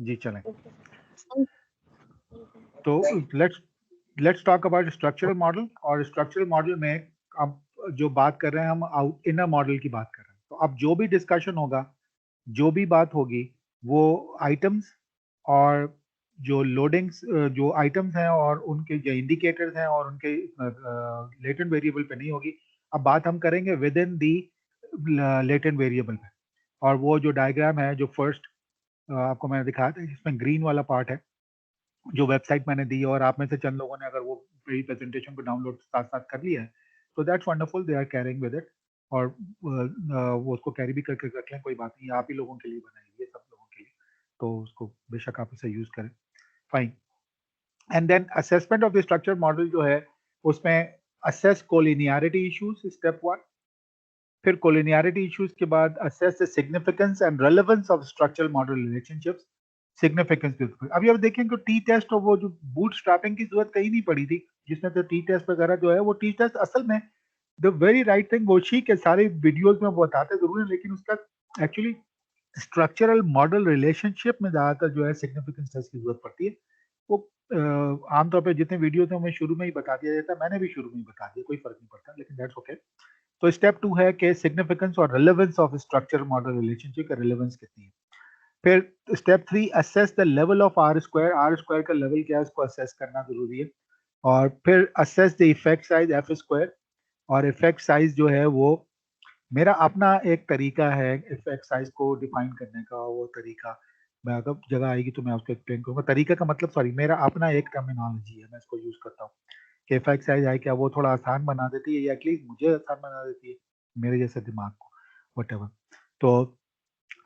जी चलें। तो let's talk about structural model. और स्ट्रक्चरल मॉडल में अब जो बात कर रहे हैं हम आउट इनर मॉडल की बात कर रहे हैं। तो अब जो भी डिस्कशन होगा, जो भी बात होगी, वो आइटम्स और जो लोडिंग्स जो आइटम्स हैं और उनके जो इंडिकेटर्स हैं और उनके लेटेंट वेरिएबल पे नहीं होगी। अब बात हम करेंगे with in the latent variable पे। और वो जो डायग्राम है जो फर्स्ट आपको मैंने दिखाया था, जिसमें ग्रीन वाला पार्ट है, जो वेबसाइट मैंने दी, और आप में से चंद लोगों ने अगर वो पूरी प्रेजेंटेशन को डाउनलोड साथ साथ कर लिया है तो that's wonderful, they are carrying with it. और वो उसको कैरी भी करके रख लें, कोई बात नहीं, आप ही लोगों के लिए बनाई है, सब लोगों के लिए, तो उसको बेशक आप इसे यूज करें, fine. And then assessment of the structure model जो है, उसमें असेस कोलिनियरिटी इश्यूज, स्टेप 1। फिर कोलिनियरिटी इश्यूज के बाद assess the significance and relevance of structural model relationships, significance. अभी अब देखें कि टी टेस्ट और वो जो बूट स्ट्रैपिंग की जरूरत कहीं नहीं पड़ी थी, जिसमें तो टी टेस्ट वगैरह जो है, वो टी टेस्ट असल में द वेरी राइट थिंग, वो ठीक है, सारे वीडियोस में वो बताते जरूर है, लेकिन उसका एक्चुअली स्ट्रक्चरल मॉडल रिलेशनशिप में ज्यादातर जो है सिग्निफिकेंस टेस्ट की जरूरत पड़ती है। वो आमतौर पर जितने वीडियोस में हमें शुरू में ही बता दिया जाता है, मैंने भी शुरू में ही बता दिया, कोई फर्क नहीं पड़ता, लेकिन दैट्स ओके। तो स्टेप 2 है कि सिग्निफिकेंस और relevance of structural model relationship का रेलेवेंस कितनी है। फिर step 3, assess the level of R square, R square का लेवल क्या है, उसको असेस करना जरूरी है। और फिर assess the effect size F square. और इफेक्ट साइज जो है वो मेरा अपना एक तरीका है इफेक्ट साइज को डिफाइन करने का, वो तरीका मैं अगर जगह आएगी तो मैं उसको एक्सप्लेन करूंगा। तरीका का मतलब, सॉरी, मेरा अपना एक टर्मिनोलॉजी है, मैं इसको यूज करता हूँ कि इफेक्ट साइज है क्या, वो थोड़ा आसान बना देती है, या एटलीस्ट मुझे आसान बना देती है, मेरे जैसे दिमाग को, वट। तो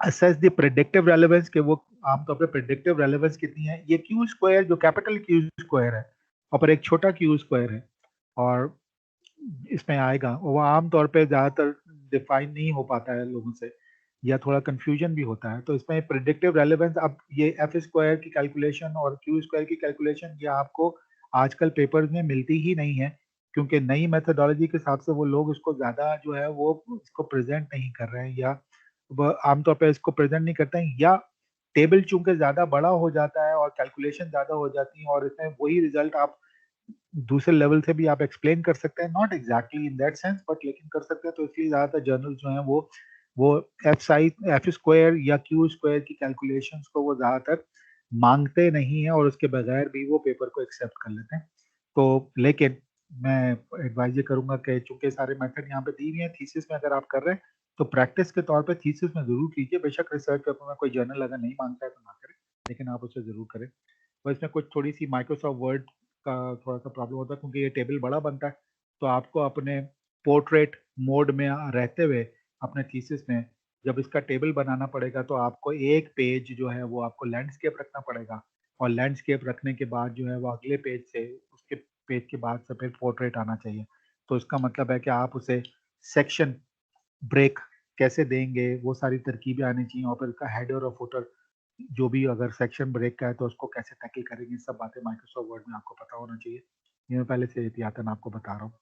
असेस द प्रेडिक्टिव रेलेवेंस, के वो आमतौर पे प्रेडिक्टिव रेलेवेंस कितनी है। ये क्यू स्क्वायर जो कैपिटल क्यू स्क्वायर है और पर एक छोटा क्यू स्क्वायर है, और इसमें आएगा, वो आमतौर पे ज्यादातर डिफाइन नहीं हो पाता है लोगों से, या थोड़ा कंफ्यूजन भी होता है। तो इसमें प्रेडिक्टिव रेलेवेंस, अब ये एफ स्क्वायर की कैलकुलेशन और क्यू स्क्वायर की कैलकुलेशन ये आपको आजकल पेपर्स में मिलती ही नहीं है, क्योंकि नई मेथोडोलॉजी के हिसाब से वो लोग उसको ज्यादा जो है वो इसको प्रेजेंट नहीं कर रहे हैं, या वह आमतौर पे इसको प्रेजेंट नहीं करते हैं, या टेबल चूंकि ज्यादा बड़ा हो जाता है और कैलकुलेशन ज्यादा हो जाती है, और इसमें वही रिजल्ट आप दूसरे लेवल से भी आप एक्सप्लेन कर सकते हैं, not exactly in that sense, but लेकिन कर सकते हैं। तो इसलिए ज्यादातर जर्नल जो हैं वो एफ स्क्वायर या क्यू स्क्वायर की कैलकुलेशंस को वो ज्यादातर मांगते नहीं है, और उसके बगैर भी वो पेपर को एक्सेप्ट कर लेते हैं। तो लेकिन मैं एडवाइज ये करूंगा कि चूंकि सारे मेथड यहाँ पे दी हुई हैं, थीसिस में अगर आप कर रहे हैं तो प्रैक्टिस के तौर पे थीसिस में जरूर कीजिए। बेशक रिसर्च पेपर में कोई जर्नल अगर नहीं मांगता है तो ना करें, लेकिन आप उसे जरूर करें। और इसमें कुछ थोड़ी सी माइक्रोसॉफ्ट वर्ड का थोड़ा सा प्रॉब्लम होता है, क्योंकि ये टेबल बड़ा बनता है, तो आपको अपने पोर्ट्रेट मोड में रहते हुए अपने थीसिस में जब इसका टेबल बनाना पड़ेगा, तो आपको एक पेज जो है वो आपको लैंडस्केप रखना पड़ेगा, और लैंडस्केप रखने के बाद जो है वो अगले पेज से, उसके पेज के बाद से फिर पोर्ट्रेट आना चाहिए। तो इसका मतलब है कि आप उसे सेक्शन ब्रेक कैसे देंगे, वो सारी तरकीबें आनी चाहिए, और फिर उसका हेडर और फुटर जो भी अगर सेक्शन ब्रेक का है तो उसको कैसे टैकल करेंगे, सब बातें माइक्रोसॉफ्ट वर्ड में आपको पता होना चाहिए। ये मैं पहले से एहतियातन आपको बता रहा हूँ,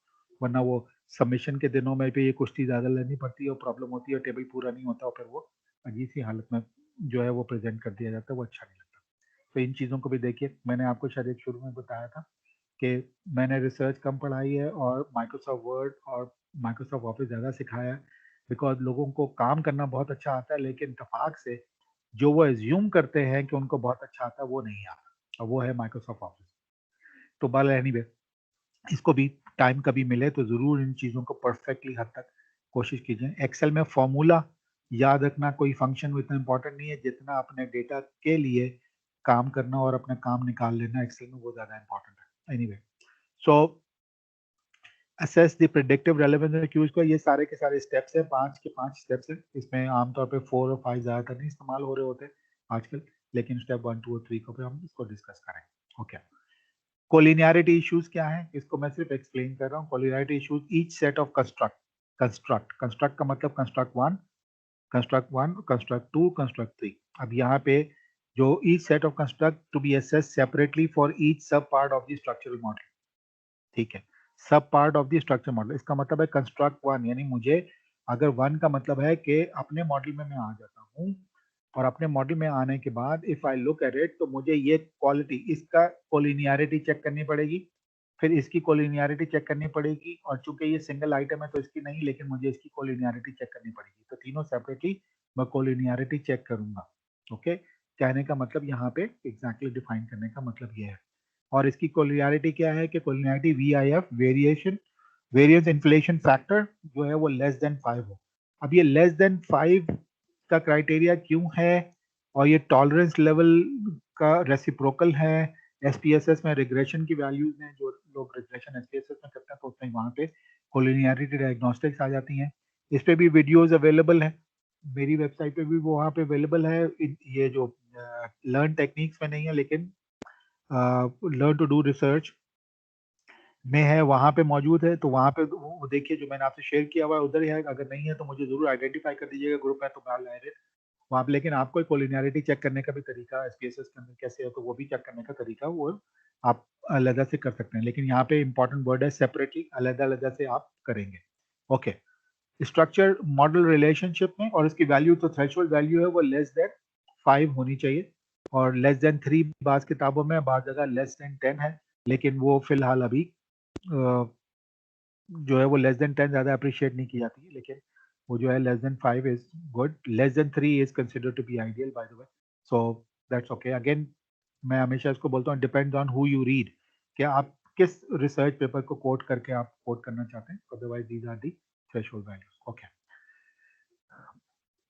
वरना वो सबमिशन के दिनों में भी ये कुश्ती ज़्यादा लेनी पड़ती है और प्रॉब्लम होती है, टेबल पूरा नहीं होता और फिर वो अजीब सी हालत में जो है वो प्रेजेंट कर दिया जाता है, वो अच्छा नहीं लगता। तो इन चीज़ों को भी देखिए, मैंने आपको शायद एक शुरू में बताया था कि मैंने रिसर्च कम पढ़ाई है और माइक्रोसॉफ्ट वर्ड और माइक्रोसॉफ्ट ऑफिस ज़्यादा सिखाया है, बिकॉज लोगों को काम करना बहुत अच्छा आता है, लेकिन इतफाक से जो वो एज्यूम करते हैं कि उनको बहुत अच्छा आता है, वो नहीं आता, और वो है माइक्रोसॉफ्ट ऑफिस। तो बाल एनीवे, इसको भी टाइम कभी मिले तो ज़रूर इन चीज़ों को परफेक्टली हद तक कोशिश कीजिए। एक्सेल में फॉर्मूला याद रखना कोई फंक्शन इतना इंपॉर्टेंट नहीं है जितना अपने डेटा के लिए काम करना और अपना काम निकाल लेना एक्सेल में, वो ज़्यादा इंपॉर्टेंट है। Anyway, so assess the predictive relevance of Q's को, ये सारे के सारे स्टेप्स हैं, 5 के 5 स्टेप्स हैं। इसमें आमतौर पे 4 और 5 ज़्यादातर नहीं इस्तेमाल हो रहे होते आजकल, लेकिन स्टेप 1, 2 और 3 को भी हम इसको डिस्कस करेंगे। ओके, कोलिनियरिटी इश्यूज क्या है, इसको मैं सिर्फ एक्सप्लेन कर रहा हूँ। Collinearity issues, each set of construct का मतलब construct one, construct two, construct three. अब यहाँ पे जो each set of construct to be assessed separately for each sub part of the structural model, ठीक है, sub part of the structure model. इसका मतलब है कंस्ट्रक्ट वन, यानी मुझे अगर वन का मतलब है कि अपने मॉडल में मैं आ जाता हूँ, और अपने मॉडल में आने के बाद if I look at it, तो मुझे ये क्वालिटी, इसका कोलिनियरिटी चेक करनी पड़ेगी, फिर इसकी कोलिनियरिटी चेक करनी पड़ेगी, और चूंकि ये सिंगल आइटम है तो इसकी नहीं, लेकिन मुझे इसकी कोलिनियरिटी चेक करनी पड़ेगी। तो तीनों सेपरेटली मैं कोलिनियरिटी चेक करूंगा। ओके, कहने का मतलब यहाँ पे एग्जैक्टली डिफाइन करने का मतलब ये है। और इसकी कोलिनियरिटी क्या है कि collinearity VIF, variance inflation factor जो है वो लेस देन 5 हो। अब ये लेस देन 5 का क्राइटेरिया क्यों है, और ये टॉलरेंस लेवल का रेसिप्रोकल है। SPSS में रिग्रेशन की वैल्यूज हैं, जो लोग रिग्रेशन SPSS में करते हैं तो उसमें वहाँ पे कोलिनियरिटी डायग्नोस्टिक्स आ जाती हैं। इस पे भी वीडियोस अवेलेबल है, मेरी वेबसाइट पे भी वो वहाँ पे अवेलेबल है। ये जो लर्न टेक्निक्स में नहीं है, लेकिन लर्न टू डू रिसर्च में है, वहाँ पे मौजूद है। तो वहाँ पे वो देखिए, जो मैंने आपसे शेयर किया हुआ है उधर ही है। अगर नहीं है तो मुझे जरूर आइडेंटिफाई कर दीजिएगा, ग्रुप है तो मैं ऐड वहाँ पे। लेकिन आपको कोलिनियरिटी चेक करने का भी तरीका SPSS के अंदर कैसे है, तो वो भी चेक करने का तरीका वो आप अलग से कर सकते हैं। लेकिन यहाँ पे इंपॉर्टेंट वर्ड है सेपरेटली, अलग अलग से आप करेंगे। ओके, स्ट्रक्चर मॉडल रिलेशनशिप में, और इसकी वैल्यू तो थ्रेशोल्ड वैल्यू है वो लेस देन 5 होनी चाहिए, और लेस देन 3 बाज़ किताबों में, बाज़ जगह लेस देन 10 है, लेकिन वो फिलहाल अभी जो है वो लेस देन 10 ज़्यादा अप्रिशिएट नहीं की जाती है, लेकिन वो जो है less than 5 is good, less than 3 is considered to be ideal by the way, so that's okay. Again मैं हमेशा इसको बोलता हूँ, depends on who you read, कि आप किस रिसर्च पेपर को कोट करके आप कोट करना चाहते हैं। Otherwise these are the threshold values. Okay,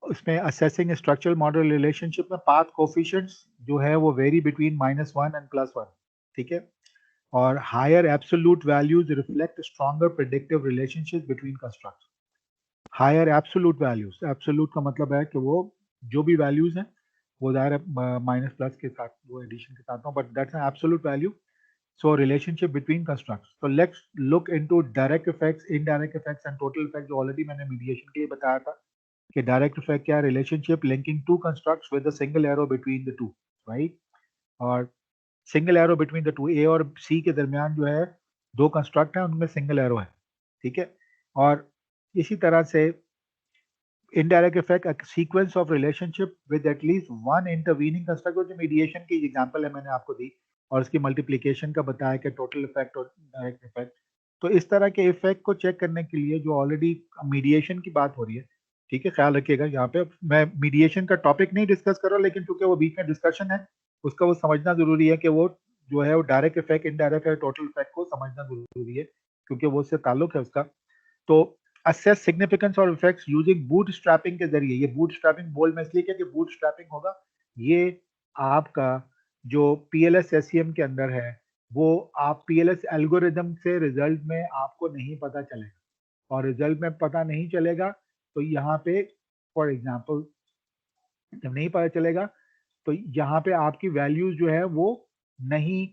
उसमें असेसिंग स्ट्रक्चरल मॉडल रिलेशनशिप में पाथ कोफिशिएंट्स जो है वो वेरी बिटवीन -1 एंड +1, ठीक है। और higher absolute values reflect stronger predictive relationship between constructs. Higher absolute values, absolute का मतलब है कि वो जो भी वैल्यूज हैं वो दायरे माइनस प्लस के साथ, वो एडिशन के साथ, but that's an absolute value. So relationship between constructs. So let's look into direct effects, indirect effects and total effects, जो already मैंने mediation के लिए बताया था कि direct effect क्या है, relationship linking two constructs with a single arrow between the two, right? और single arrow between the two, A और C के दरमियान जो है दो construct हैं, उनमें single arrow है, ठीक है। और इसी तरह से indirect effect, a sequence of relationship with at least one intervening construct, जो mediation की example है मैंने आपको दी, और उसकी मल्टीप्लिकेशन का बताया कि टोटल इफेक्ट और डायरेक्ट इफेक्ट। तो इस तरह के इफेक्ट को चेक करने के लिए जो ऑलरेडी मीडिएशन की बात हो रही है, ठीक है, ख्याल रखिएगा यहाँ पे मैं मीडिएशन का टॉपिक नहीं डिस्कस कर रहा, लेकिन क्योंकि वो बीच में डिस्कशन है, उसका वो समझना जरूरी है कि वो जो है वो डायरेक्ट इफेक्ट, इनडायरेक्ट है, टोटल इफेक्ट को समझना जरूरी है, क्योंकि वो उससे ताल्लुक है उसका। तो assess significance और effects using bootstrapping के जरिए, ये bootstrapping बोल मैं इसलिए क्या कि bootstrapping होगा, ये आपका जो PLS SEM के अंदर है, वो आप PLS एल्गोरिदम से रिजल्ट में आपको नहीं पता चलेगा, और रिजल्ट में पता नहीं चलेगा तो यहाँ पे फॉर एग्जांपल जब नहीं पता चलेगा तो यहाँ पे आपकी वैल्यूज जो है वो नहीं,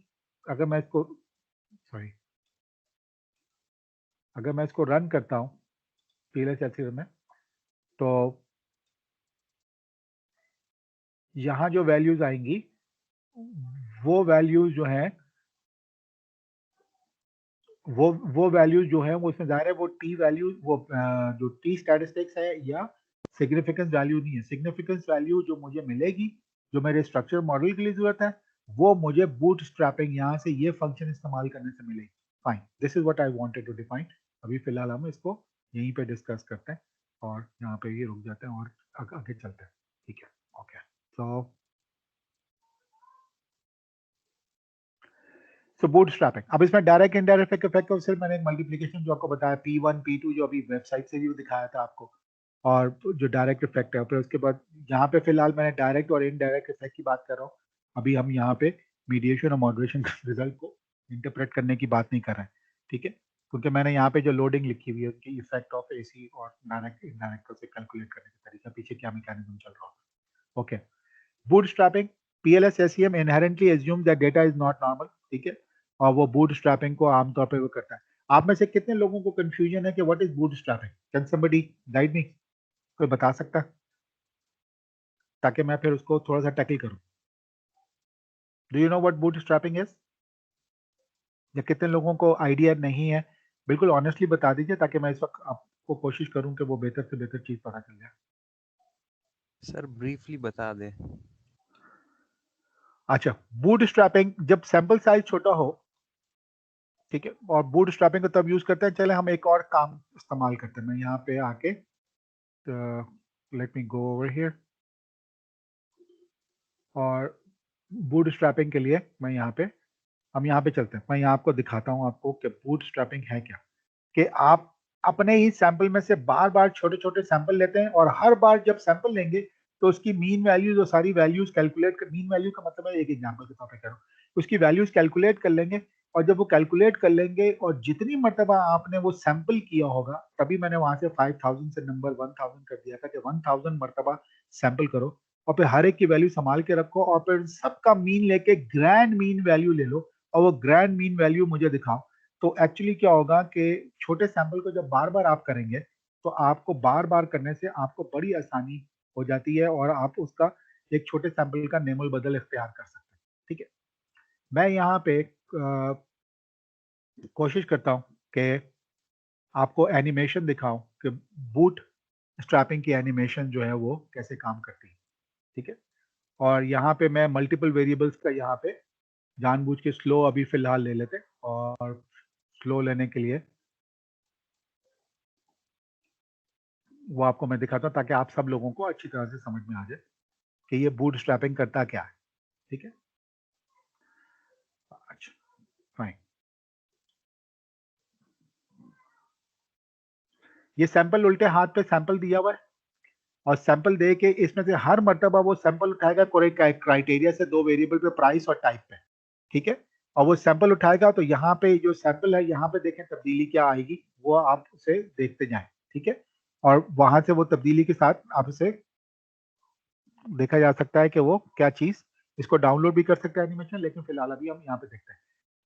अगर मैं इसको सॉरी अगर मैं इसको रन करता हूँ PLS SEM में, तो यहाँ जो वैल्यूज आएंगी वो वैल्यूज जो है वो वैल्यूज जो है वो उसमें जाहिर है वो टी वैल्यूज, वो जो टी स्टैटिस्टिक्स है या सिग्निफिकेंस वैल्यू नहीं है। सिग्निफिकेंस वैल्यू जो मुझे मिलेगी, जो मेरे स्ट्रक्चर मॉडल के लिए जरूरत है, वो मुझे बूट स्ट्रैपिंग यहाँ से ये फंक्शन इस्तेमाल करने से मिलेगी। Fine, this is what I wanted to define. अभी फिलहाल हम इसको यहीं पे डिस्कस करते हैं, और यहाँ पे ये रुक जाते हैं और आगे चलते हैं, ठीक है। ओके, सो सो बूटस्ट्रैपिंग। अब इसमें डायरेक्ट इनडायरेक्ट इफेक्ट को सिर्फ मैंने एक मल्टीप्लिकेशन जो आपको बताया P1 P2 जो अभी वेबसाइट से भी दिखाया था आपको, और जो डायरेक्ट इफेक्ट है, फिर उसके बाद यहाँ पे फिलहाल मैंने डायरेक्ट और इनडायरेक्ट इफेक्ट की बात कर रहा हूँ। अभी हम यहाँ पे मीडिएशन और मॉडरेशन रिजल्ट को इंटरप्रेट करने की बात नहीं कर रहे हैं, ठीक है, क्योंकि मैंने यहाँ पे जो लोडिंग लिखी हुई है उसकी इफेक्ट ऑफ AC और डायरेक्ट इनडायरेक्ट से कैलकुलेट करने का तरीका, पीछे क्या मैकेनिज्म चल रहा है। Okay, bootstrapping, PLS SEM inherently assume that data is not normal, ठीक है, और वो बूटस्ट्रैपिंग को आमतौर पे वो करता है। आप में से कितने लोगों को कंफ्यूजन है कि what is bootstrapping? Can somebody guide me? कोई बता सकता है, ताकि मैं फिर उसको थोड़ा सा टैकल करूं। Do you know what bootstrapping is? या कितने लोगों को आइडिया नहीं है? बिल्कुल ऑनेस्टली बता दीजिए, ताकि मैं इस वक्त आपको कोशिश करूं कि वो बेहतर से बेहतर चीज पता चल जाए। सर ब्रीफली बता दे। अच्छा, बूटस्ट्रैपिंग जब सैंपल साइज छोटा हो, ठीक है, और बूटस्ट्रैपिंग को तब यूज करते हैं। चले हम एक और काम इस्तेमाल करते हैं। मैं यहाँ पे आके let me go over here, और बूटस्ट्रैपिंग के लिए मैं यहाँ पे, हम यहाँ पे चलते हैं। मैं यहाँ आपको दिखाता हूँ आपको कि बूटस्ट्रैपिंग है क्या। कि आप अपने ही सैंपल में से बार बार छोटे छोटे सैंपल लेते हैं, और हर बार जब सैंपल लेंगे तो उसकी मीन वैल्यूज और सारी वैल्यूज कैलकुलेट कर, मीन वैल्यू का मतलब है, एक एग्जांपल के तौर पे करूँ, उसकी वैल्यूज कैलकुलेट कर लेंगे। और जब वो कैलकुलेट कर लेंगे और जितनी मरतबा आपने वो सैंपल किया होगा, तभी मैंने वहां से 5000 से नंबर 1000 कर दिया था कि 1000 मरतबा सैंपल करो, और फिर हर एक की वैल्यू संभाल के रखो, और फिर सबका मीन लेके ग्रैंड मीन वैल्यू ले लो, और वो ग्रैंड मीन वैल्यू मुझे दिखाओ। तो एक्चुअली क्या होगा कि छोटे सैंपल को जब बार बार आप करेंगे, तो आपको बार बार करने से आपको बड़ी आसानी हो जाती है, और आप उसका एक छोटे सैंपल का नेमुल बदल इख्तियार कर सकते हैं। ठीक है, मैं यहाँ पे कोशिश करता हूँ कि आपको एनिमेशन दिखाऊं कि बूट स्ट्रैपिंग की एनिमेशन जो है वो कैसे काम करती है। ठीक है, और यहाँ पे मैं मल्टीपल वेरिएबल्स का यहाँ पे जानबूझ के स्लो अभी फिलहाल ले लेते हैं, और स्लो लेने के लिए वो आपको मैं दिखाता हूँ, ताकि आप सब लोगों को अच्छी तरह से समझ में आ जाए कि ये बूट स्ट्रैपिंग करता क्या है। ठीक है, अच्छा, फाइन। ये सैंपल उल्टे हाथ पे सैंपल दिया हुआ है, और सैंपल दे के इसमें से हर मर्तबा वो सैंपल उठाएगा कोई क्राइटेरिया से, दो वेरिएबल पे, प्राइस और टाइप पे। ठीक है, और वो सैंपल उठाएगा तो यहाँ पे जो सैंपल है, यहाँ पे देखें तब्दीली क्या आएगी, वो आप उसे देखते जाएं। ठीक है, और वहां से वो तब्दीली के साथ आप उसे देखा जा सकता है कि वो क्या चीज, इसको डाउनलोड भी कर सकते हैं एनिमेशन, लेकिन फिलहाल अभी हम यहाँ पे देखते हैं।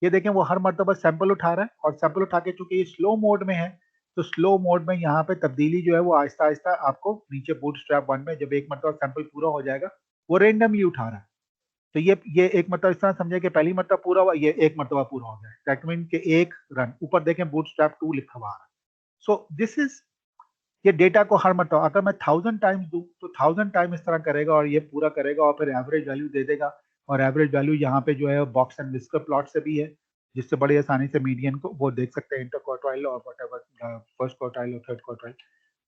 ये देखें वो हर मर्तबा सैंपल उठा रहा है, और सैंपल उठा के चूंकि ये स्लो मोड में है, तो स्लो मोड में यहाँ पे तब्दीली जो है वो आहिस्ता आहिस्ता आपको नीचे बूटस्ट्रैप 1 में जब एक मरतबा सैंपल पूरा हो जाएगा, वो रेंडमली उठा रहा है। तो ये एक मतलब इस तरह समझे कि पहली मरतबा पूरा हुआ, ये एक मरतबा पूरा हो गया, दैट मीन कि एक रन। ऊपर देखें बूटस्ट्रैप 2 लिखा हुआ आ रहा है। सो दिस इज, ये डेटा को हर मरतबा अगर मैं 1000 टाइम्स दूं तो 1000 टाइम इस तरह करेगा, और ये पूरा करेगा, और फिर एवरेज वैल्यू दे देगा। और एवरेज वैल्यू यहाँ पे जो है बॉक्स एंड विस्कर प्लॉट से भी है, जिससे बड़ी आसानी से मीडियन को वो देख सकते हैं, इंटर क्वार्टाइल और व्हाटएवर, फर्स्ट क्वार्टाइल और थर्ड क्वार्टाइल,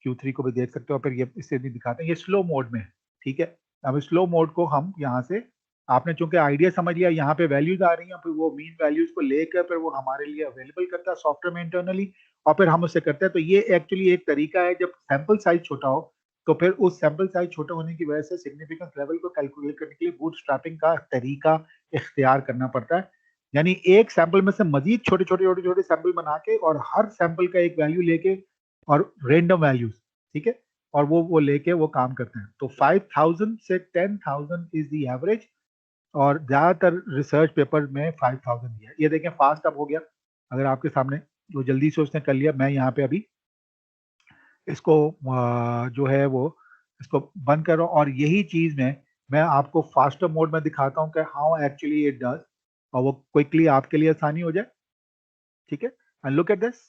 Q3 को भी देख सकते हो। फिर ये इससे भी दिखाते हैं, ये स्लो मोड में है। ठीक है, अब स्लो मोड को हम यहाँ से, आपने चूंकि आइडिया समझ लिया, यहाँ पे वैल्यूज आ रही हैं, फिर वो मीन वैल्यूज को लेकर फिर वो हमारे लिए अवेलेबल करता है सॉफ्टवेयर में इंटरनली, और फिर हम उससे करते हैं। तो ये एक्चुअली एक तरीका है, जब सैंपल साइज छोटा हो, तो फिर उस सैंपल साइज छोटे होने की वजह से सिग्निफिकेंस लेवल को कैलकुलेट करने के लिए बूटस्ट्रैपिंग का तरीका इख्तियार करना पड़ता है। यानी एक सैंपल में से मजीद छोटे छोटे छोटे छोटे सैंपल बना के, और हर सैंपल का एक वैल्यू लेके, और रेंडम वैल्यूज, ठीक है, और वो लेके वो काम करते हैं। तो 5000 से 10,000 इज द एवरेज, और ज्यादातर रिसर्च पेपर में 5000 दिया है। ये देखें फास्ट अब हो गया, अगर आपके सामने, जो जल्दी से उसने कर लिया। मैं यहाँ पे अभी इसको जो है वो इसको बंद कर रहा हूँ, और यही चीज में मैं आपको फास्टर मोड में दिखाता हूँ कि हाउ एक्चुअली इट डज, और वो क्विकली आपके लिए आसानी हो जाए। ठीक है, एंड लुक एट दिस,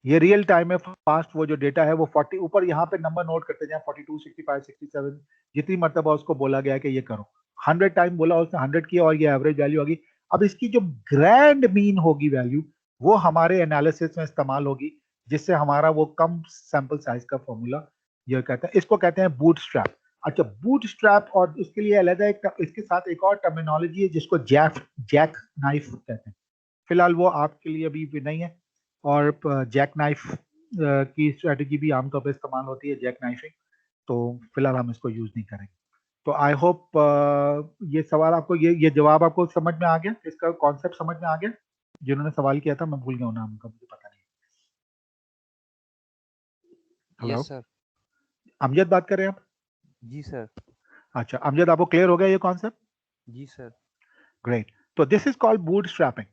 ये रियल टाइम में फास्ट वो जो डेटा है वो 40 ऊपर यहाँ पे नंबर नोट करते जाए, 42, 65, 67, जितनी मरतबा उसको बोला गया कि ये करो, 100 टाइम बोला उसने, 100 किया, और ये एवरेज वैल्यू आ गई। अब इसकी जो ग्रैंड मीन होगी वैल्यू, वो हमारे एनालिसिस में इस्तेमाल होगी, जिससे हमारा वो कम सैंपल साइज का फॉर्मूला ये कहता है, इसको कहते हैं बूटस्ट्रैप। अच्छा, बूटस्ट्रैप, और इसके लिए अलग एक, इसके साथ एक और टर्मिनोलॉजी है जिसको जैक नाइफ कहते हैं। फिलहाल वो आपके लिए अभी भी नहीं है, और जैक नाइफ की स्ट्रेटजी भी आमतौर पर इस्तेमाल होती है, जैक नाइफिंग। तो फिलहाल हम इसको यूज नहीं करेंगे। तो आई होप ये सवाल आपको, ये जवाब आपको समझ में आ गया, इसका कॉन्सेप्ट समझ में आ गया। जिन्होंने सवाल किया था मैं भूल गया नाम उनका, मुझे पता नहीं। Hello, yes sir. अमजद बात कर रहे हैं आप? जी सर। अच्छा अमजद, आपको क्लियर हो गया ये कॉन्सेप्ट? जी सर। ग्रेट। तो this is called boot strapping.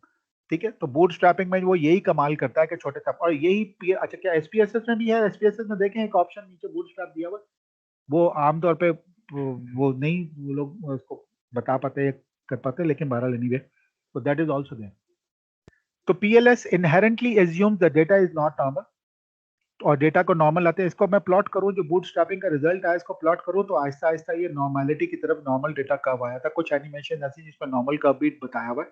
ठीक है, तो बूट स्ट्रैपिंग में वो यही कमाल करता है कि छोटे सा, और यही अच्छा, क्या एसपीएसएस में भी है? एसपीएसएस में देखें एक ऑप्शन नीचे बूट स्ट्रैप दिया हुआ है। वो आमतौर पे वो नहीं, वो लोग उसको बता पाते, कर पाते, लेकिन बहरहाल एनीवे, तो दैट इज आल्सो देयर। तो PLS inherently assumes the data is not normal. और डेटा को नॉर्मल आते हैं, इसको मैं प्लॉट करूं, जो बूटस्ट्रैपिंग का रिजल्ट आया इसको प्लॉट करूं, तो आहिस्ता आहिस्ता ये नॉर्मलिटी की तरफ नॉर्मल डेटा कर्व आया था। कुछ एनिमेशन ऐसी जिसमें नॉर्मल कर्व भी बताया हुआ है,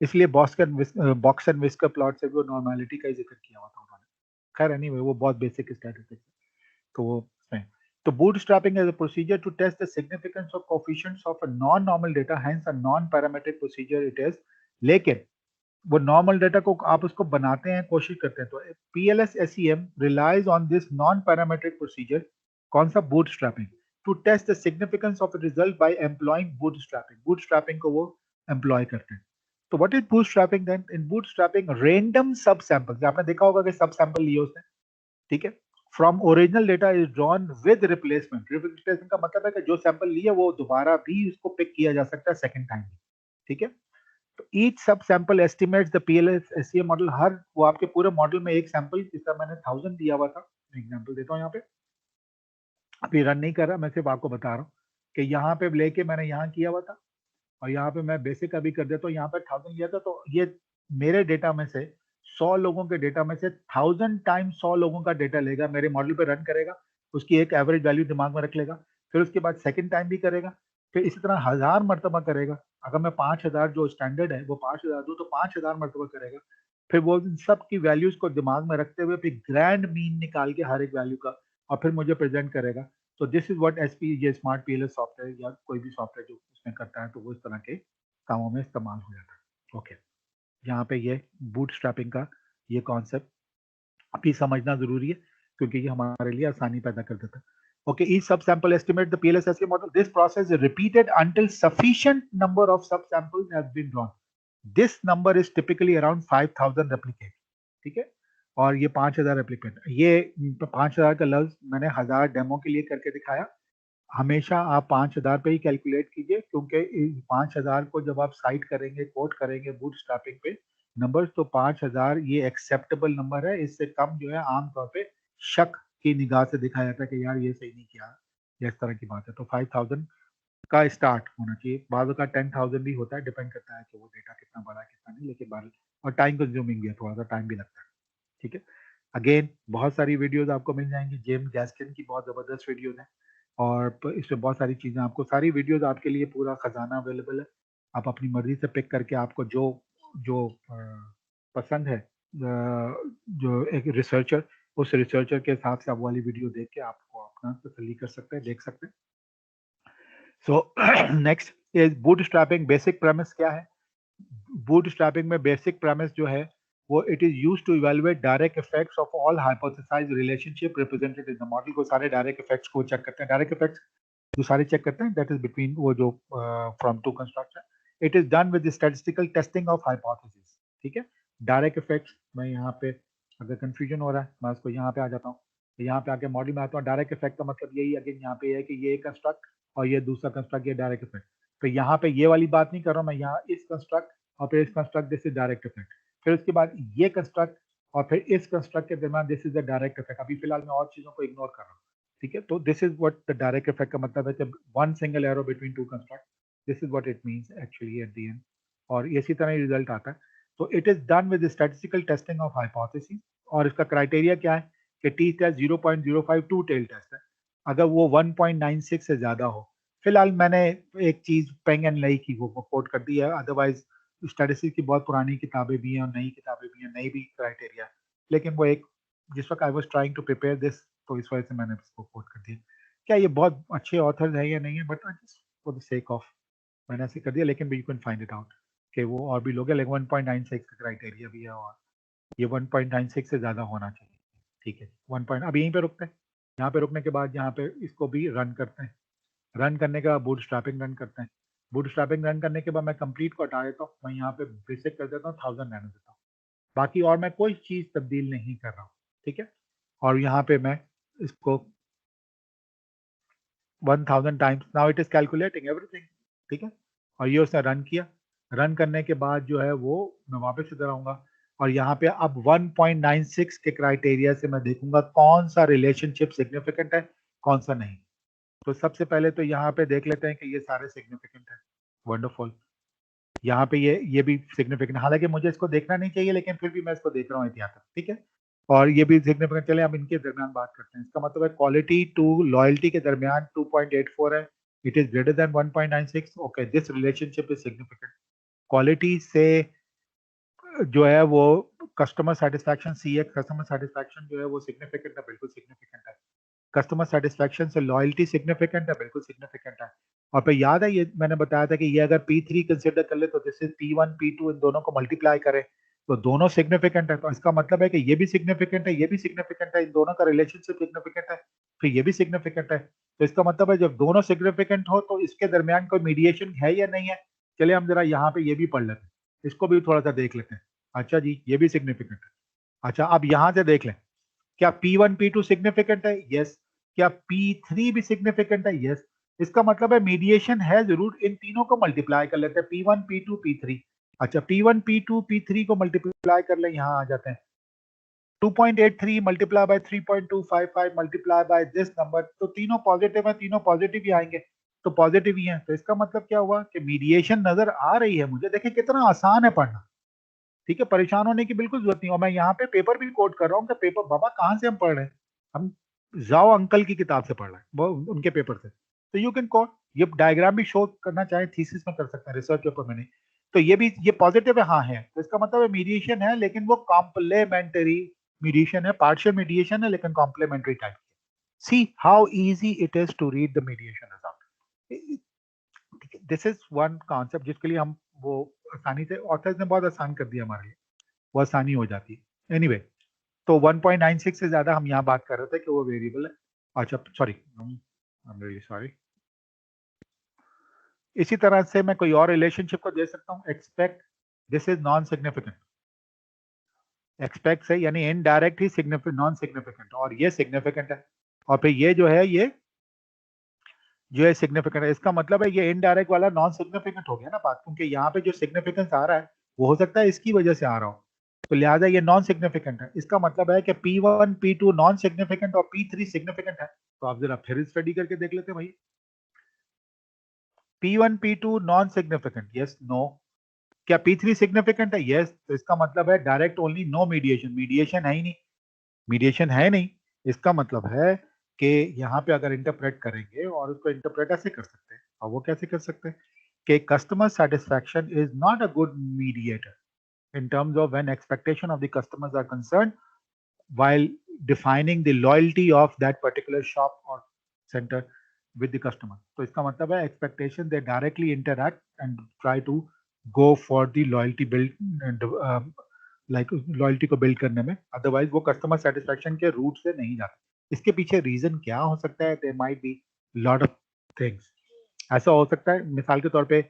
इसलिए बॉक्स एंड विस्कर प्लॉट से भी वो नॉर्मलिटी का ही जिक्र किया हुआ था उन्होंने। खैर एनीवे वो बहुत बेसिक स्टैटिस्टिक्स, तो वो उसमें तो bootstrapping is a procedure to test the significance of coefficients of a non-normal data, hence a non-parametric procedure it is। लेकिन वो नॉर्मल डेटा को आप उसको बनाते हैं, कोशिश करते हैं, तो PLS-SEM relies on this non-parametric procedure। कौन सा? bootstrapping, to test the significance of a result by employing bootstrapping को वो employ करते हैं। तो what is bootstrapping then? In bootstrapping random subsamples, आपने देखा होगा कि subsample लिए उसने, ठीक है, from original data is drawn with replacement. Replacement का मतलब है कि जो सैंपल लिया वो दोबारा भी उसको पिक किया जा सकता है सेकंड टाइम भी, ठीक है। तो each sub sample estimates the PLS-SEM model, हर वो आपके पूरे मॉडल में एक सैंपल, जिसका मैंने 1000 दिया हुआ था, एग्जांपल देता हूँ यहाँ पे, अभी रन नहीं कर रहा, मैं सिर्फ आपको बता रहा हूँ कि यहाँ पे लेके मैंने यहाँ किया हुआ था, और यहाँ पे मैं बेसिक अभी कर देता हूँ, यहाँ पे 1000 लिया था, तो ये मेरे डेटा में से 100 लोगों के डेटा में से 1000 टाइम्स 100 लोगों का डेटा लेगा, मेरे मॉडल पे रन करेगा, उसकी एक एवरेज वैल्यू दिमाग में रख लेगा, फिर उसके बाद सेकंड टाइम भी करेगा, फिर इसी तरह 1000 मरतबा करेगा। अगर मैं 5000 जो स्टैंडर्ड है वो 5000 दूं तो 5000 मरतबा करेगा, फिर वो इन सब की वैल्यूज को दिमाग में रखते हुए फिर ग्रैंड मीन निकाल के हर एक वैल्यू का, और फिर मुझे प्रेजेंट करेगा। तो दिस इज व्हाट एसपी, ये स्मार्ट PLS सॉफ्टवेयर या कोई भी सॉफ्टवेयर जो उसमें करता है, तो वो इस तरह के कामों में इस्तेमाल हो जाता है। ओके, यहाँ पे ये बूटस्ट्रैपिंग का ये कॉन्सेप्ट अभी समझना जरूरी है, क्योंकि ये हमारे लिए आसानी पैदा कर देता है। Okay, each subsample estimate the PLS-SEM model. This process is repeated until sufficient number of subsamples has been drawn. This number is typically around 5000 replicate, ठीक है, और ये 5000 रेप्लिकेट। ये 5000 का लफ्ज मैंने 1000 डेमो के लिए करके दिखाया। हमेशा आप 5000 पे ही कैलकुलेट कीजिए, क्योंकि इस 5000 को जब आप साइट करेंगे, कोट करेंगे बूटस्ट्रैपिंग पे नंबर्स, तो 5000 ये एक्सेप्टेबल नंबर है। इससे कम जो है आमतौर पे शक की निगाह से दिखाया जाता है कि यार ये सही नहीं किया, या इस तरह की बात है। तो 5000 का स्टार्ट होना चाहिए, बाद का 10,000 भी होता है, डिपेंड करता है कि वो डेटा कितना बड़ा है कितना नहीं, लेकिन बाद और टाइम कंज्यूमिंग भी है, थोड़ा सा टाइम भी लगता है, ठीक है। अगेन बहुत सारी वीडियोस आपको मिल जाएंगी, जेम्स गैस्किन की बहुत जबरदस्त वीडियोस हैं, और इसमें बहुत सारी चीजें आपको, सारी वीडियोस आपके लिए पूरा खजाना अवेलेबल है। आप अपनी मर्जी से पिक करके आपको जो जो पसंद है, जो एक रिसर्चर, उस रिसर्चर के हिसाब से आप वाली वीडियो देख के आपको अपना तसल्ली कर सकते हैं, देख सकते हैं। So next is bootstrapping. Basic premise क्या है? बूटस्ट्रैपिंग में बेसिक प्रेमिस जो है वो, it is used to evaluate direct effects of all hypothesized relationship represented in the model. को सारे डायरेक्ट इफेक्ट्स को चेक करते हैं, डायरेक्ट इफेक्ट्स जो सारे चेक करते हैं, दैट इज बिटवीन वो जो फ्रॉम टू कंस्ट्रक्ट्स है। It is done with statistical testing of hypothesis, ठीक है। डायरेक्ट इफेक्ट्स में यहाँ पे अगर कंफ्यूजन हो रहा है, मैं उसको यहाँ पे आ जाता हूँ, यहाँ पे आके मॉडल में आता हूँ। डायरेक्ट इफेक्ट का मतलब यही अगेन यहाँ पे है कि ये कंस्ट्रक्ट और ये दूसरा कंस्ट्रक्ट, ये डायरेक्ट इफेक्ट। तो यहाँ पे ये वाली बात नहीं कर रहा हूँ मैं, यहाँ इस कंस्ट्रक्ट और फिर इस construct, this is direct effect. फिर उसके बाद ये कंस्ट्रक्ट और फिर इस कंस्ट्रक्ट के दरमियान, this is the direct effect. अभी फिलहाल मैं और चीजों को इग्नोर कर रहा हूँ, ठीक है। तो this is what the direct effect का मतलब है, जब one single arrow between two construct, this is what it means actually at the end, और इसी तरह ही रिजल्ट आता है। तो it is done with statistical testing of hypothesis, और इसका क्राइटेरिया क्या है कि टी टेस्ट 0.052 टेल टेस्ट है, अगर वो 1.96 से ज्यादा हो। फिलहाल मैंने एक चीज पेंग एंड लई की वो कोट कर दी है, अदरवाइज स्टैटिस्टिक्स की बहुत पुरानी किताबें भी हैं और नई किताबें भी हैं, नई भी क्राइटेरिया, लेकिन वो एक जिस वक्त I was trying to prepare this, तो इस वजह से मैंने इसको कोट कर दिया। क्या ये बहुत अच्छे ऑथर्स हैं या नहीं है, but for the sake of मैंने ऐसे कर दिया, लेकिन you can find it out कि वो और भी लोग हैं, लेकिन 1.96 का क्राइटेरिया भी है, और ये 1.96 से ज्यादा होना चाहिए, ठीक है। 1 पॉइंट, अब यहीं पे रुकते हैं। यहाँ पे रुकने के बाद यहाँ पे इसको भी रन करते हैं, रन करने के बाद बूटस्ट्रैपिंग रन करते हैं। बूटस्ट्रैपिंग रन करने के बाद मैं कंप्लीट को हटा देता हूँ, मैं यहाँ पे बेसिक कर देता हूँ, 1000 रहने देता हूँ, बाकी और मैं कोई चीज तब्दील नहीं कर रहा हूँ, ठीक है। और यहाँ पे मैं इसको 1000 times, now it is calculating everything, ठीक है। और ये उसने रन किया, रन करने के बाद जो है वो मैं वापस इधर आऊंगा, और यहाँ पे अब 1.96 के क्राइटेरिया से मैं देखूंगा कौन सा रिलेशनशिप सिग्निफिकेंट है, कौन सा नहीं। तो सबसे पहले तो यहाँ पे देख लेते हैं कि ये सारे सिग्निफिकेंट है, वंडरफुल। यहाँ पे ये भी सिग्निफिकेंट, हालांकि मुझे इसको देखना नहीं चाहिए, लेकिन फिर भी मैं इसको देख रहा हूँ एहतियातन, ठीक है। और ये भी सिग्निफिकेंट, चले हम इनके दरमियान बात करते हैं। इसका मतलब है क्वालिटी टू लॉयल्टी के दरमियान 2.84 है, it is greater than 1.96। Okay, this relationship is significant. Quality से जो है वो customer satisfaction, CX customer satisfaction जो है वो सिग्निफिकेंट है, बिल्कुल सिग्निफिकेंट है। कस्टमर सेटिस्फैक्शन से लॉयल्टी सिग्निफिकेंट है, बिल्कुल सिग्निफिकेंट है। और फिर याद है, ये मैंने बताया था कि ये अगर P3 कंसिडर कर ले तो जैसे P1 P2 इन दोनों को मल्टीप्लाई करें तो दोनों सिग्निफिकेंट है। तो इसका मतलब है कि ये भी सिग्निफिकेंट है, ये भी सिग्निफिकेंट है, इन दोनों का रिलेशनशिप सिग्निफिकेंट है, फिर ये भी सिग्निफिकेंट है। तो इसका मतलब है जब दोनों सिग्निफिकेंट हो तो इसके दरमियान कोई मीडिएशन है या नहीं है। चलिए हम जरा यहाँ पे ये भी पढ़ लेते हैं, इसको भी थोड़ा सा देख लेते हैं। अच्छा जी, ये भी सिग्निफिकेंट है। अच्छा, अब यहाँ से देख लें, क्या P1 P2 सिग्निफिकेंट है? यस। क्या P3 भी सिग्निफिकेंट है? यस। इसका मतलब है मीडिएशन है जरूर, इन तीनों को मल्टीप्लाई कर लेते हैं, P1 P2 P3। अच्छा, P1 P2 P3 को मल्टीप्लाई कर ले, यहाँ आ जाते हैं 2.83 multiply by 3.255 multiply by this number, तो तीनों पॉजिटिव है, तीनों पॉजिटिव ही आएंगे, तो पॉजिटिव ही है। तो इसका मतलब क्या हुआ कि मीडिएशन नजर आ रही है मुझे। देखें कितना आसान है पढ़ना, ठीक है, परेशान होने की बिल्कुल जरूरत नहीं। और मैं यहाँ पे पेपर भी कोट कर रहा हूँ कि पेपर बाबा कहाँ से हम पढ़ रहे हैं, हम जाओ अंकल की किताब से पढ़ रहे हैं, वो उनके पेपर से। तो यू कैन कोट, ये डायग्राम भी शो करना चाहे थीसिस में कर सकते हैं, रिसर्च पेपर में नहीं। तो ये भी, ये पॉजिटिव है, हाँ है, तो इसका मतलब है मीडिएशन है, लेकिन वो कॉम्प्लीमेंट्री मीडिएशन है, पार्शियल मीडिएशन है लेकिन complementary type. See how easy it is to read the mediation result. This is one concept जिसके लिए हम वो आसानी से, ऑथर्स ने बहुत आसान कर दिया हमारे लिए, वो आसानी हो जाती है। एनीवे, तो 1.96 से ज्यादा हम यहाँ बात कर रहे थे कि वो वेरिएबल है। अच्छा sorry, I am really sorry. इसी तरह से मैं कोई और रिलेशनशिप को दे सकता हूँ, expect, this is non significant. Expect से यानी इनडायरेक्ट ही सिग्निफिकेंट, नॉन सिग्निफिकेंट, और ये सिग्निफिकेंट है। और फिर ये जो है, ये जो है सिग्निफिकेंट है। इसका मतलब है ये इनडायरेक्ट वाला नॉन सिग्निफिकेंट हो गया ना बात, क्योंकि यहाँ पे जो सिग्निफिकेंस आ रहा है वो हो सकता है इसकी वजह से आ रहा हो, तो लिहाजा ये नॉन सिग्निफिकेंट है। इसका मतलब है कि P1 P2 नॉन सिग्निफिकेंट और P3 सिग्निफिकेंट है। तो आप जरा फिर स्टडी करके देख लेते हैं भाई। P1 P2 non significant, yes no. क्या P3 सिग्निफिकेंट है? यस। तो इसका मतलब है direct only, no mediation, mediation है ही नहीं, मीडिएशन है नहीं। इसका मतलब है कि यहाँ पे अगर इंटरप्रेट करेंगे, और उसको इंटरप्रेट ऐसे कर सकते हैं, और वो कैसे कर सकते हैं कि customer satisfaction is not a good mediator in terms of when expectation of the customers are concerned while defining the loyalty of that particular shop or center with the customer. तो इसका मतलब है expectation they directly interact and try to go for the loyalty build, like loyalty को build करने में, otherwise वो customer satisfaction के route से नहीं जाते। इसके पीछे reason क्या हो सकता है? There might be lot of things. ऐसा हो सकता है, मिसाल के तौर पे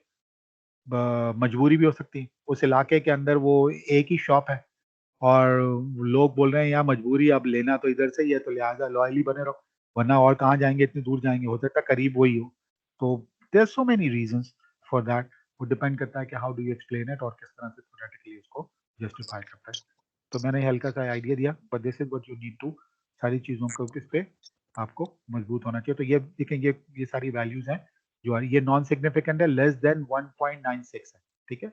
मजबूरी भी हो सकती है, उस इलाके के अंदर वो एक ही शॉप है और लोग बोल रहे हैं यार मजबूरी, अब लेना तो इधर से ही है, तो लिहाजा लॉयली बने रहो, वरना और कहाँ जाएंगे, इतनी दूर जाएंगे, हो सकता है करीब वही हो। तो there so many reasons for that, वो डिपेंड करता है कि how do you explain it और किस तरह से थ्योरेटिकली उसको जस्टिफाई करता है। तो मैंने हल्का सा आइडिया दिया, but this is what you need to, सारी चीज़ों को इस पे आपको मजबूत होना चाहिए। तो ये देखें, ये सारी वैल्यूज हैं जो ये नॉन सिग्निफिकेंट है, लेस देन 1.96 है, ठीक है।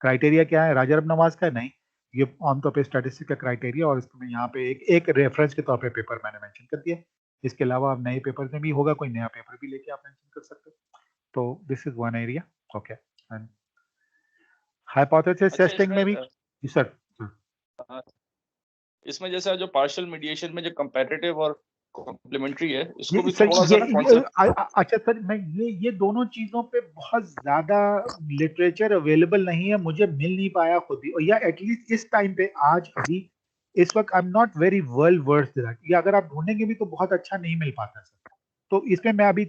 क्राइटेरिया क्या है? राजा रब नवाज का नहीं, ये आमतौर पे स्टैटिस्टिक्स का क्राइटेरिया, और इसमें यहाँ पे एक रेफरेंस के तौर पे पेपर मैंने मेंशन कर दिया। इसके अलावा आप नए पेपर में भी होगा, कोई नया पेपर भी लेके आप मेंशन कर सकते हो। तो this is one area, okay. And hypothesis अच्छा टेस्टिंग में भी जी सर। अ, इसमें जैसा जो पार्शियल मीडिएशन में जो कंपैरेटिव और कॉम्प्लीमेंट्री है, इसको ये भी सर, थोड़ा सा ना कॉन्सेप्ट। अच्छा सर, मैं ये दोनों चीजों पे बहुत ज्यादा लिटरेचर अवेलेबल नहीं है, मुझे मिल नहीं पाया खुद ही, या एटलीस्ट इस टाइम पे आज अभी इस वक्त I am not very well versed that, या अगर आप ढूंढेंगे भी तो बहुत अच्छा नहीं मिल पाता सर। तो इसमें मैं अभी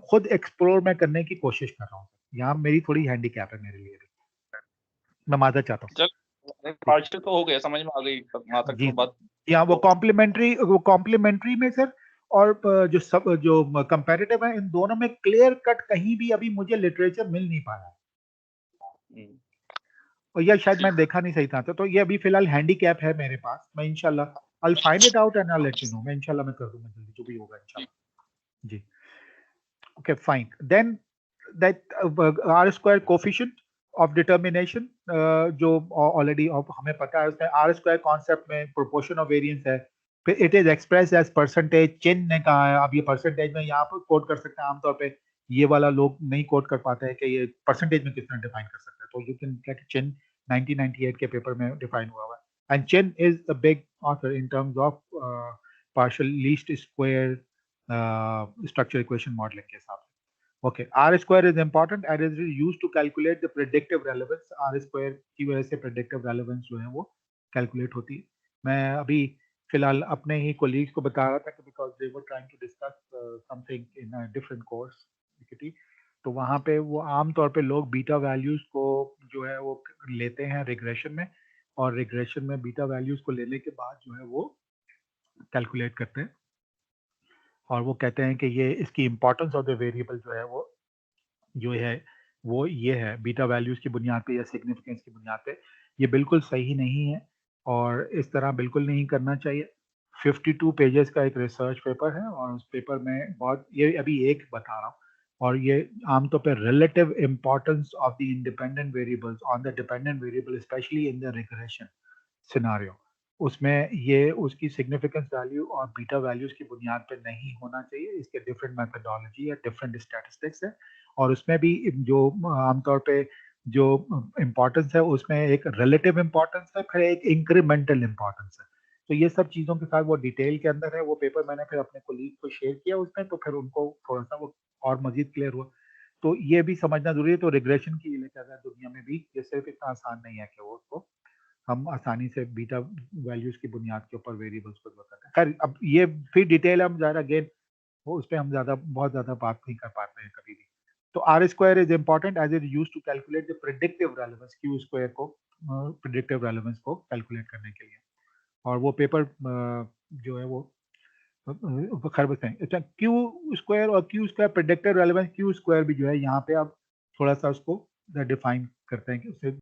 खुद एक्सप्लोर मैं करने की कोशिश कर रहा हूँ, यहाँ मेरी थोड़ी हैंडीकैप है मेरे लिए, मैं माजर चाहता हूँ। चल पार्शियल तो हो गया, समझ में आ गई वहां तक जी तो बात। यहाँ वो कॉम्प्लीमेंट्री में सर, और जो कंपैरेटिव है, इन दोनों में क्लियर कट कहीं भी अभी मुझे लिटरेचर मिल नहीं पाया, और यह शायद मैं देखा नहीं सही था। तो ये अभी फिलहाल हैंडीकैप है मेरे पास, मैं इंशाल्लाह I find it out and I let you know, मैं इंशाल्लाह मैं कर दूंगा जल्दी, जो भी होगा इंशाल्लाह ji. Okay fine, then that R square coefficient of determination जो ऑलरेडी हमें पता है, उसमें आर स्क्वायर कॉन्सेप्ट में प्रोपोर्शन ऑफ वेरिएंस है, फिर it is express as percentage, Chin ने कहा है। अब ये परसेंटेज में यहाँ पर कोड कर सकते हैं, आमतौर पे ये वाला लोग नहीं कोड कर पाते हैं कि ये परसेंटेज में किस तरह डिफाइन कर सकते हैं, तो यू कैन गेट चिन 1998 के पेपर में डिफाइन हुआ हुआ है। And chin is the big author in terms of partial least square structure equation modelling के हिसाब से। Okay, R square is important and is used to calculate the predictive relevance. R square की वजह से predictive relevance जो है वो calculate होती है। मैं अभी फिलहाल अपने ही colleagues को बता रहा था कि because they were trying to discuss something in a different course, तो वहाँ पे वो आमतौर पे लोग बीटा वैल्यूज को जो है वो लेते हैं रिग्रेशन में, और रिग्रेशन में बीटा वैल्यूज को लेने के बाद जो है वो कैलकुलेट करते हैं, और वो कहते हैं कि ये इसकी इम्पोर्टेंस ऑफ द वेरिएबल जो है वो ये है बीटा वैल्यूज की बुनियाद पे या सिग्निफिकेंस की बुनियाद पे। ये बिल्कुल सही नहीं है और इस तरह बिल्कुल नहीं करना चाहिए। 52 पेजेस का एक रिसर्च पेपर है और उस पेपर में बहुत, ये अभी एक बता रहा हूँ, और ये आमतौर पर relative importance of the independent variables on the dependent variable specially in the regression scenario, उसमें ये उसकी सिग्निफिकेंस वैल्यू और बीटा वैल्यूज की बुनियाद पे नहीं होना चाहिए। इसके डिफरेंट मेथडोलॉजी या डिफरेंट स्टैटिस्टिक्स है, और उसमें भी जो आमतौर पे जो इम्पोर्टेंस है उसमें एक रिलेटिव इम्पोर्टेंस है, फिर एक इंक्रीमेंटल इम्पोर्टेंस है। तो ये सब चीज़ों के साथ वो डिटेल के अंदर है। वो पेपर मैंने फिर अपने कोलीग को शेयर किया उसमें, तो फिर उनको थोड़ा सा वो और मजीद क्लियर हुआ। तो ये भी समझना जरूरी है। तो रिग्रेशन की दुनिया में भी ये सिर्फ इतना आसान नहीं है कि वो उसको हम आसानी से बीटा वैल्यूज की बुनियाद के ऊपर वेरिएबल्स को करते हैं। खैर अब ये फिर डिटेल हम ज़्यादा अगेन वो उस पर हम बहुत ज़्यादा बात नहीं कर पाते हैं कभी भी। तो R square is important as it use to calculate the predictive relevance, Q square को प्रेडिक्टिव रेलेवेंस को कैलकुलेट करने के लिए। और वो पेपर जो है वो खैर बताएं, अच्छा क्यू स्क्वायर और Q square predictive relevance, Q square भी जो है यहाँ पे आप थोड़ा सा उसको डिफाइन करते हैं कि उससे